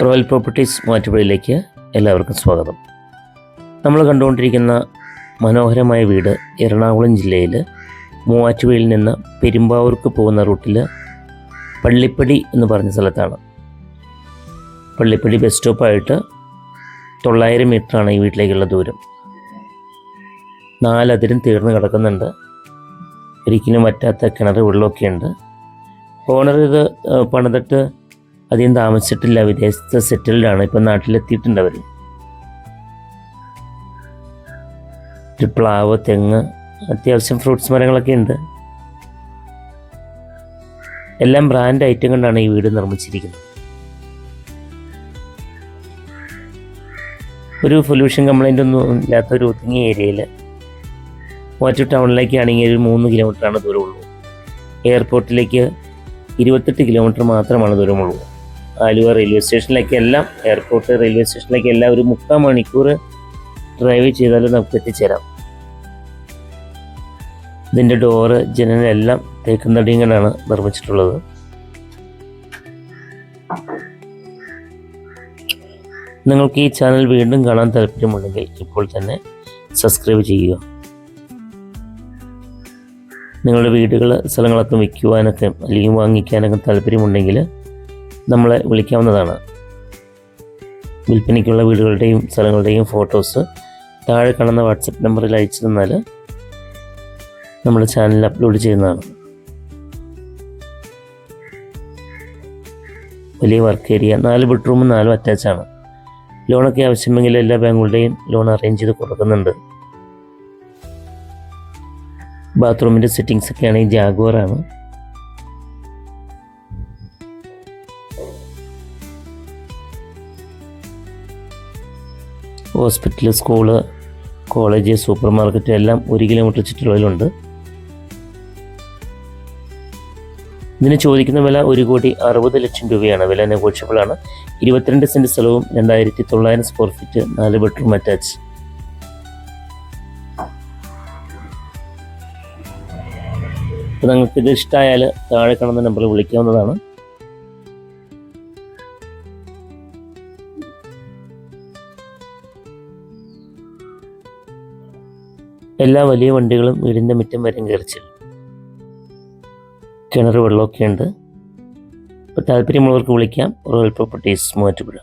Royal properties മൂവാറ്റുപുഴയിലേക്ക് എല്ലാവർക്കും സ്വാഗതം. നമ്മൾ കണ്ടുകൊണ്ടിരിക്കുന്ന മനോഹരമായ വീട് എറണാകുളം ജില്ലയിൽ മൂവാറ്റുപുഴയിൽ നിന്ന് പെരുമ്പാവൂർക്ക് പോകുന്ന റൂട്ടിൽ പള്ളിപ്പടി എന്ന് പറഞ്ഞ സ്ഥലത്താണ്. പള്ളിപ്പടി ബസ് സ്റ്റോപ്പായിട്ട് 900 മീറ്ററാണ് ഈ വീട്ടിലേക്കുള്ള ദൂരം. 4 അതിരും തീർന്ന് കിടക്കുന്നുണ്ട്. ഒരിക്കലും വറ്റാത്ത കിണർ വെള്ളമൊക്കെയുണ്ട്. ഓണർ ഇത് പണിതിട്ട് അധികം താമസിച്ചിട്ടില്ല, വിദേശത്ത് സെറ്റിൽഡാണ്. ഇപ്പം നാട്ടിലെത്തിയിട്ടുണ്ട് അവർ. ഒരു പ്ലാവ്, തെങ്ങ്, അത്യാവശ്യം ഫ്രൂട്ട്സ് മരങ്ങളൊക്കെ ഉണ്ട്. എല്ലാം ബ്രാൻഡ് ഐറ്റം കൊണ്ടാണ് ഈ വീട് നിർമ്മിച്ചിരിക്കുന്നത്. ഒരു പൊല്യൂഷൻ കംപ്ലൈൻ്റ് ഒന്നും ഇല്ലാത്തൊരു ഒതുങ്ങിയ ഏരിയയിൽ മൂവാറ്റുപുഴ ടൗണിലേക്കാണെങ്കിൽ ഒരു 3 കിലോമീറ്ററാണ് ദൂരമുള്ളൂ. എയർപോർട്ടിലേക്ക് 28 കിലോമീറ്റർ മാത്രമാണ് ദൂരമുള്ളൂ. ആലുവ റെയിൽവേ സ്റ്റേഷനിലേക്ക് എല്ലാം, എയർപോർട്ട് റെയിൽവേ സ്റ്റേഷനിലേക്ക് എല്ലാം ഒരു 3/4 മണിക്കൂർ ഡ്രൈവ് ചെയ്താലും നമുക്ക് എത്തിച്ചേരാം. ഇതിൻ്റെ ഡോറ്, ജനലെല്ലാം തേക്കും തടിയും കൊണ്ടാണ് നിർമ്മിച്ചിട്ടുള്ളത്. നിങ്ങൾക്ക് ഈ ചാനൽ വീണ്ടും കാണാൻ താല്പര്യമുണ്ടെങ്കിൽ ഇപ്പോൾ തന്നെ സബ്സ്ക്രൈബ് ചെയ്യുക. നിങ്ങളുടെ വീടുകൾ, സ്ഥലങ്ങളൊക്കെ വിൽക്കുവാനൊക്കെ അല്ലെങ്കിൽ വാങ്ങിക്കാനൊക്കെ താല്പര്യമുണ്ടെങ്കിൽ നമ്മളെ വിളിക്കാവുന്നതാണ്. വിൽപ്പനയ്ക്കുള്ള വീടുകളുടെയും സ്ഥലങ്ങളുടെയും ഫോട്ടോസ് താഴെ കാണുന്ന വാട്സപ്പ് നമ്പറിൽ അയച്ചു തന്നാൽ നമ്മുടെ ചാനലിൽ അപ്ലോഡ് ചെയ്യുന്നതാണ്. വലിയ വർക്ക് ഏരിയ, 4 ബെഡ്റൂമും 4 അറ്റാച്ചാണ്. ലോണൊക്കെ ആവശ്യമെങ്കിൽ എല്ലാ ബാങ്കുകളുടെയും ലോൺ അറേഞ്ച് ചെയ്ത് കൊടുക്കുന്നുണ്ട്. ബാത്റൂമിൻ്റെ സെറ്റിങ്സ് ഒക്കെ ആണെങ്കിൽ ജാഗ്വാറാണ്. Hospital, school, college, supermarket എല്ലാം 1 കിലോമീറ്റർ ചുറ്റളവിലുണ്ട്. ഇതിന് ചോദിക്കുന്ന വില 1,60,00,000 രൂപയാണ്. വില നെഗോഷ്യബിളാണ്. 22 സെൻറ്റ് സ്ഥലവും 2900 സ്ക്വയർ ഫീറ്റ്, 4 ബെഡ്റൂം അറ്റാച്ച്. അപ്പോൾ നിങ്ങൾക്കിത് ഇഷ്ടമായാൽ താഴെ കാണുന്ന നമ്പറിൽ വിളിക്കാവുന്നതാണ്. എല്ലാ വലിയ വണ്ടികളും വീടിൻ്റെ മുറ്റം വരെയും കയറിച്ചു. കിണർ വെള്ളമൊക്കെ ഉണ്ട്. അപ്പോൾ താല്പര്യമുള്ളവർക്ക് വിളിക്കാം. Royal properties Muvattupuzha.